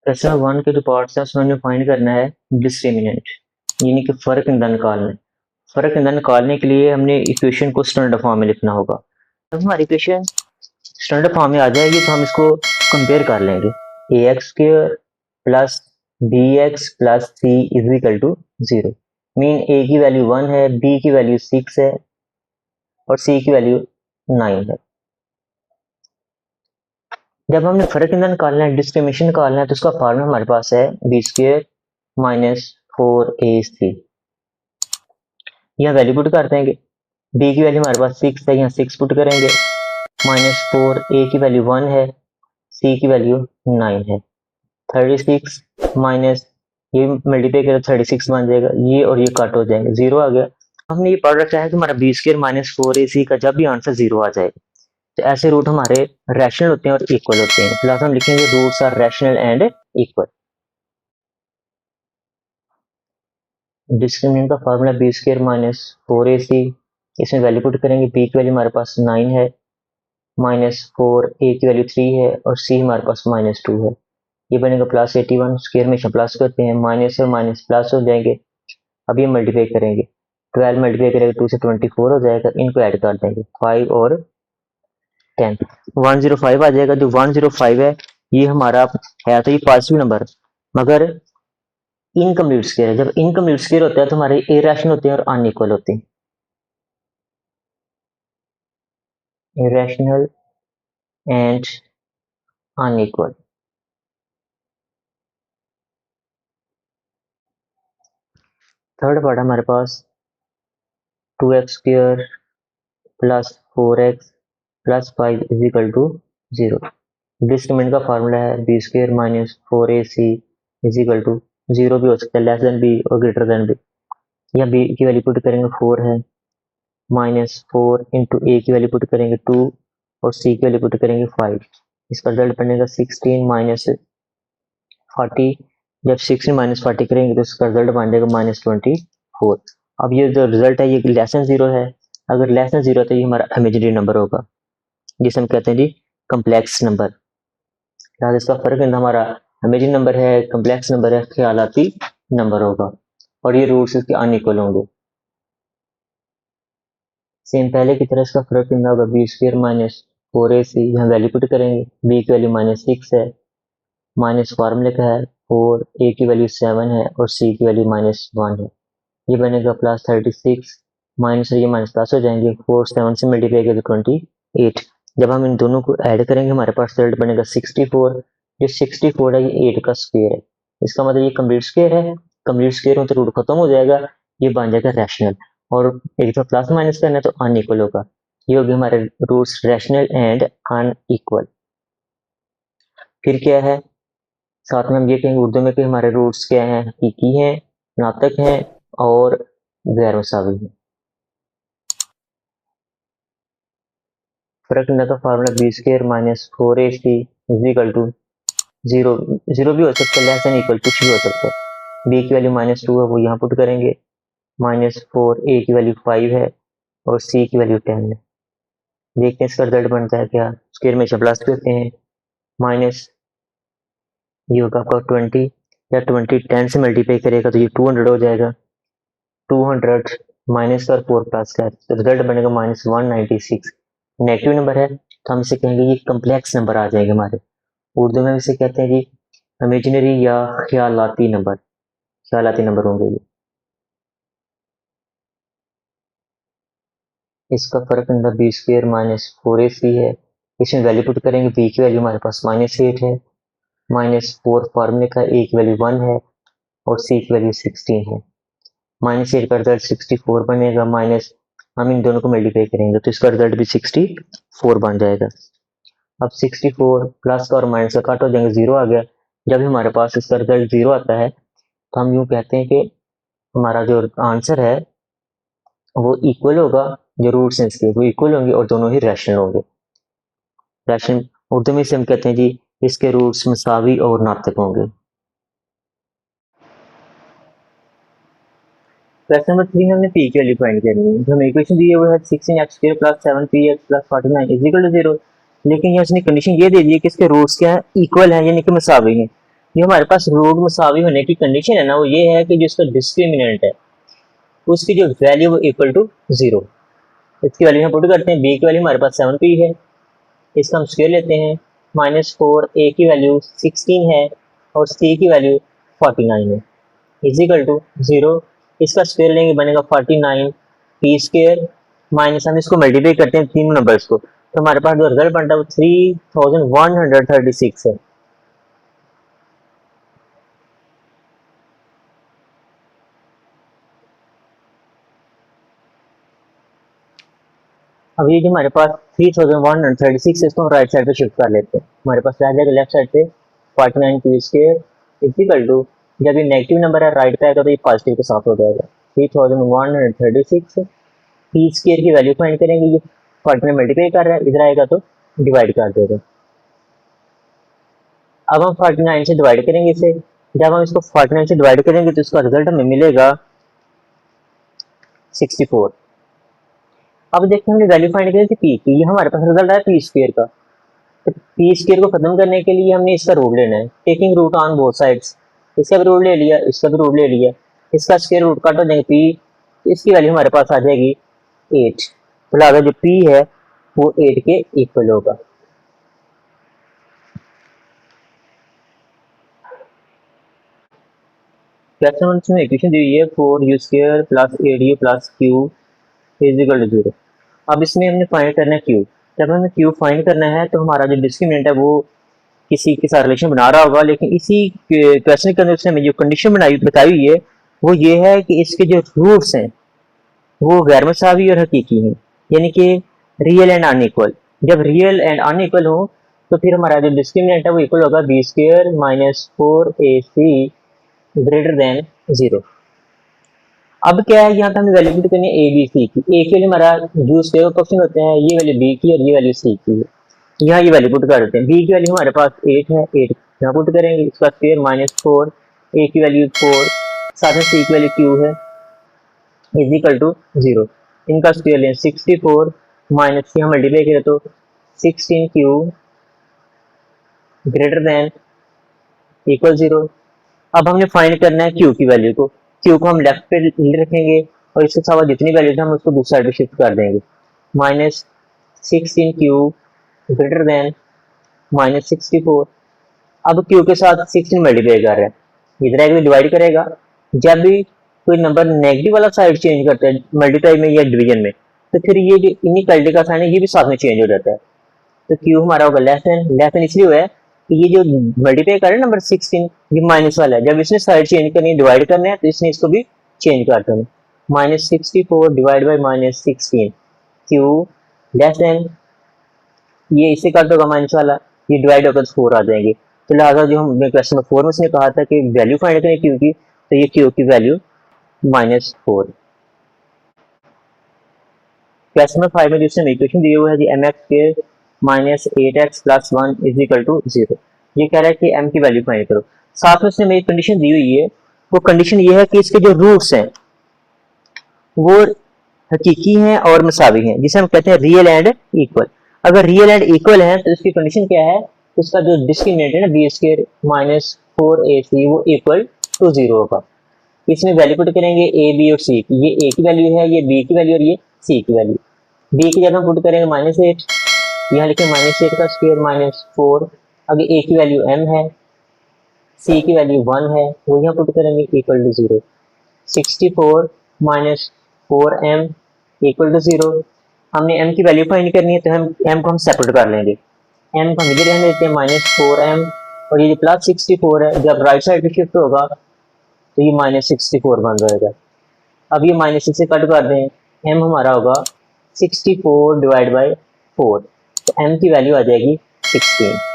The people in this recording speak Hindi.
प्रश्न 1 के जो पार्ट्स है उसमें हमें फाइंड करना है डिस्क्रिमिनेंट, यानी कि फ़र्क इंदा निकालना है। फ़र्क इंदा निकालने के लिए हमने इक्वेशन को स्टैंडर्ड फॉर्म में लिखना होगा। जब हमारी इक्वेशन स्टैंडर्ड फॉर्म में आ जाएगी तो हम इसको कंपेयर कर लेंगे। ax square plus bx plus c is equal to 0। Mean a की वैल्यू 1 है, b की वैल्यू 6 है और c की वैल्यू 9 है। जब हमने फर्क इंदा निकालना है, डिस्क्रिमिनेशन निकालना है, तो उसका फॉर्मूला हमारे पास है बी स्क्वायर माइनस 4ac। यहाँ वैल्यू पुट कर देंगे। b की वैल्यू हमारे पास 6 है, यहाँ 6 पुट करेंगे। माइनस 4, a की वैल्यू 1 है, c की वैल्यू 9 है। 36 माइनस ये मल्टीप्लाई करें 36 बन जाएगा, ये और ये कट हो जाएंगे, 0 आ गया। हमने ये पढ़ रखा है कि हमारा बी स्क्वायर माइनस 4ac का जब भी आंसर 0 आ जाएगा तो ऐसे रूट हमारे रैशनल होते हैं और इक्वल होते हैं। फिलहाल हम लिखेंगे roots are rational and equal. Discriminant का formula B square minus 4ac, इसमें वैल्यू पुट करेंगे। b की वैल्यू हमारे पास 9 है, माइनस 4, a की वैल्यू 3 है और c हमारे पास माइनस 2 है। ये बनेगा प्लस 81, स्क्वायर में प्लस करते हैं, माइनस और माइनस प्लस हो जाएंगे। अब ये मल्टीप्लाई करेंगे, 12 मल्टीप्लाई करेंगे 2 से 24 हो जाएगा, इनको ऐड कर देंगे 5 और 10, 105 आ जाएगा। जो 105 है ये हमारा है तो ये पॉजिटिव नंबर, मगर इनकम्प्लीट स्क्वायर है। जब इनकम्प्लीट स्क्वायर होता है तो हमारे इरेशनल होते हैं और अनइक्वल होते हैं। Irrational and unequal. Third part हमारे पास 2x square plus 4x plus 5 is equal to 0। Discriminant का फार्मूला है B square minus 4ac is equal to 0 भी हो सकता है, लेस देन बी और ग्रेटर देन बी। यहाँ बी की वैल्यू पुट करेंगे 4 है, माइनस 4 इंटू ए की वैल्यू पुट करेंगे 2 और सी की वैल्यू पुट करेंगे 5। इसका रिजल्ट बनेगा 16 माइनस 40। जब 16 माइनस 40 करेंगे तो इसका रिजल्ट बन जाएगा माइनस 24। अब ये जो रिजल्ट है ये लेस देन 0 है। अगर लेस देन 0 है तो ये हमारा इमेजिनरी नंबर होगा, जिसे हम कहते हैं जी कम्प्लेक्स नंबर। याद इसका फर्क है, हमारा इमेजिनरी नंबर है, कम्प्लेक्स नंबर है, ख्यालाती नंबर होगा और ये रूट्स इसके अनइक्वल होंगे। सेम पहले की तरह इसका फर्क कितना होगा, बी स्क्वायर माइनस 4ac, यहाँ वैल्यू पुट करेंगे। b की वैल्यू माइनस 6 है, माइनस फार्मूले का है 4, a की वैल्यू 7 है और c की वैल्यू माइनस 1 है। ये बनेगा प्लस 36, माइनस और ये माइनस प्लस हो जाएंगे। 4 7 से मल्टीप्लाई करेंगे तो 28। जब हम इन दोनों को ऐड करेंगे हमारे पास रिजल्ट बनेगा 64। जो 64 है ये 8 का स्क्वायर है, इसका मतलब ये कंप्लीट स्क्वायर है। कंप्लीट स्क्वायर हो तो रूट खत्म हो जाएगा, ये बन जाएगा रैशनल। और एक तो प्लस माइनस करना है तो अनइक्वल होगा। ये होगी हमारे रूट्स रैशनल एंड अनइक्वल। फिर क्या है, साथ में हम ये कहेंगे उर्दू में कि हमारे रूट्स क्या हैं, हकीकी हैं, नातक हैं और गैर मसावी हैं। फर्क का formula B square minus 4ac is equal to 0। 0 भी हो सकता है, लेस देन इक्वल कुछ भी हो सकता है। b की वैल्यू माइनस 2 है, वो यहाँ पुट करेंगे। माइनस 4, a की वैल्यू 5 है और c की वैल्यू 10 है। देखते हैं इसका रिजल्ट बनता है क्या। स्क्वायर में प्लस करते हैं, माइनस ये होगा आपका 20 या 20 10 से मल्टीप्लाई करेगा तो ये 200 हो जाएगा। 200 माइनस का 4 प्लस का, तो रिजल्ट बनेगा माइनस 196। नेगेटिव नंबर है तो हम इसे कहेंगे ये कम्प्लेक्स नंबर आ जाएंगे हमारे। उर्दू में इसे कहते हैं जी इमेजिनरी या ख्यालाती नंबर। ख्यालाती नंबर होंगे ये। इसका फर्क अंदर बी स्क्वायर माइनस 4ac है, इसमें वैल्यू पुट करेंगे। b की वैल्यू हमारे पास माइनस 8 है, माइनस 4 फार्मूले का, a की वैल्यू 1 है और c की वैल्यू 16 है। माइनस 8 का रिजल्ट 64 बनेगा, माइनस हम इन दोनों को मल्टीप्लाई करेंगे तो इसका रिजल्ट भी 64 बन जाएगा। अब 64 प्लस का और माइनस का कट हो जाएंगे, 0 आ गया। जब हमारे पास इसका रिजल्ट 0 आता है तो हम यूँ कहते हैं कि हमारा जो आंसर है वो इक्वल होगा, जो रूट्स हैं इसके वो इक्वल होंगे और दोनों ही रैशनल होंगे। रैशनल उर्दू में से हम कहते हैं जी इसके रूट्स मसावी और नातक होंगे। क्वेश्चन नंबर 3 में हमने p की वैल्यू फाइंड करनी है। जो हमें इक्वेशन दी है वो है 16x² plus 7px plus 49 is equal to 0। लेकिन यहाँ इसने कंडीशन ये दे दी है कि इसके रूट्स क्या है, इक्वल हैं यानी कि मसावी हैं। जो हमारे पास रूट मसावी होने की कंडीशन है ना, वो ये है कि जिसका डिस्क्रिमिनेंट है उसकी जो वैल्यू वो इक्वल टू 0। इसकी वैल्यू हम पुट करते हैं। बी की वैल्यू हमारे पास 7p है, इसका हम स्क्वायर लेते हैं। -4 ए की वैल्यू 16 है और सी की वैल्यू 49 है, इजिकल टू 0। इसका स्क्वायर लेंगे बनेगा 49 पी स्क्वायर, माइनस हम इसको मल्टीप्लाई करते हैं तीनों नंबर्स को, तो हमारे पास जो रिजल्ट बनता है वो 3136 है। अब ये जो हमारे पास 3136 है, इसको हम राइट साइड पे शिफ्ट कर लेते हैं। हमारे पास रह जाएगा लेफ्ट साइड पे 49 पी स्क्वायर इक्वल टू, जब ये नेगेटिव नंबर है राइट पे आएगा तो ये पॉजिटिव के साथ हो जाएगा। 3136 पी स्क्वायर की वैल्यू फाइंड करेंगे, ये 49 मल्टीप्लाई कर रहा है, इधर आएगा तो डिवाइड कर देगा। अब हम 49 से डिवाइड करेंगे इसे। जब हम इसको 49 से डिवाइड करेंगे तो इसका रिजल्ट हमें मिलेगा 64। अब देखते हैं हमने वैल्यू फाइंड करी थी पी की, ये हमारे पास रिजल्ट आया पी स्क्वायर का। तो पी स्क्वायर को खत्म करने के लिए हमने इसका रूट लेना है, taking root on both sides. इसका भी रूट ले लिया, इसका भी रूट ले लिया, इसका स्क्वायर रूट काट देंगे पी, इसकी वैल्यू हमारे पास आ जाएगी 8। तो लिहाजा जो पी है वो 8 के इक्वल होगा। क्वेश्चन में इक्वेशन दी हुई है 4u² + 8u + q = 0। अब इसमें हमने फाइंड करना है q। जब हमें q फाइंड करना है तो हमारा जो डिस्क्रिमिनेंट है वो किसी के साथ रिलेशन बना रहा होगा, लेकिन इसी क्वेश्चन के अंदर उसने हमें जो कंडीशन बताई हुई है वो ये है कि इसके जो रूट्स हैं वो गैर मसावी और हकीकी हैं, यानी कि रियल एंड अनइक्वल। जब रियल एंड अनइक्वल हो तो फिर हमारा जो डिस्क्रिमिनेंट है वो इक्वल होगा b² - 4ac > 0। अब क्या है, यहाँ पे हमें वैल्यू पुट करनी है ए बी सी की। ए के लिए हमारा जो स्क्वायर ऑप्शन होते हैं ये वैल्यू बी की और ये वैल्यू सी की है। यहाँ ये वैल्यू पुट कर देते हैं। बी की वैल्यू हमारे पास 8 है, 8 यहाँ पुट करेंगे, इसका स्क्वायर -4, ए की वैल्यू 4, साथ में सी की वैल्यू क्यू है इजिकल टू 0। इनका स्क्वायर लें 64 माइनस यहाँ मल्टीप्लाई करें तो 16q > 0। अब हमने फाइंड करना है q की वैल्यू को। q को हम लेफ्ट पे रखेंगे और इसके साथ जितनी वैल्यू है हम उसको दूसरी साइड पे शिफ्ट कर देंगे। -16q > -64। अब q के साथ 16 मल्टीप्लाई कर रहे हैं, इधर आएगा डिवाइड करेगा। जब भी कोई नंबर नेगेटिव वाला साइड चेंज करता है मल्टीप्लाई में या डिवीजन में, तो फिर ये जो इनइक्वालिटी का साइन है ये भी साथ में चेंज हो जाता है। तो q हमारा होगा लेस देन इसलिए हुआ है कि ये जो मल्टीप्लाई कर रहे हैं नंबर 16 ये माइनस वाला है, जब इसने साइड चेंज करनी है डिवाइड करना है तो इसने इसको भी चेंज कर देना। -64 divide by -16 q less than, ये इससे कट होगा माइनस वाला, ये डिवाइड होकर 4 आ जाएंगे। तो लिहाजा जो हमने क्वेश्चन नंबर 4 में उसने कहा था कि वैल्यू फाइंड करें q की, तो ये q की वैल्यू -4। क्वेश्चन नंबर 5 में जो इसने इक्वेशन दी हुई है जी mx² - 8x + 1 = 0। ये कह रहा है कि m की वैल्यू फाइंड करो। साथ में उसने मेरी कंडीशन दी हुई है, वो कंडीशन ये है कि इसके जो रूट्स हैं वो हकीकी हैं और मसावी हैं, जिसे हम कहते हैं रियल एंड इक्वल। अगर रियल एंड इक्वल है तो इसकी कंडीशन क्या है, उसका जो डिस्क्रिमिनेंट है ना b² - 4ac वो इक्वल टू 0 होगा। इसमें वैल्यू पुट करेंगे ए बी और सी की, ये ए की वैल्यू है, ये बी की वैल्यू और ये सी की वैल्यू। बी की जगह पुट करेंगे -8, यहाँ लिखे -8 का स्क्वायर -4। अब ए की वैल्यू m है, सी की वैल्यू 1 है, वो यहाँ पुट करेंगे इक्वल टू 0। 64 - 4m = 0। हमने m की वैल्यू फाइंड करनी है तो हम m को हम सेपरेट कर लेंगे। m को हम इधर रहने देते हैं -4m, और ये जो +64 है जब राइट साइड पे शिफ्ट होगा तो ये -64 बन जाएगा। अब ये -6 से कट कर दें, m हमारा होगा 64 डिवाइड बाई 4, तो m की वैल्यू आ जाएगी 16।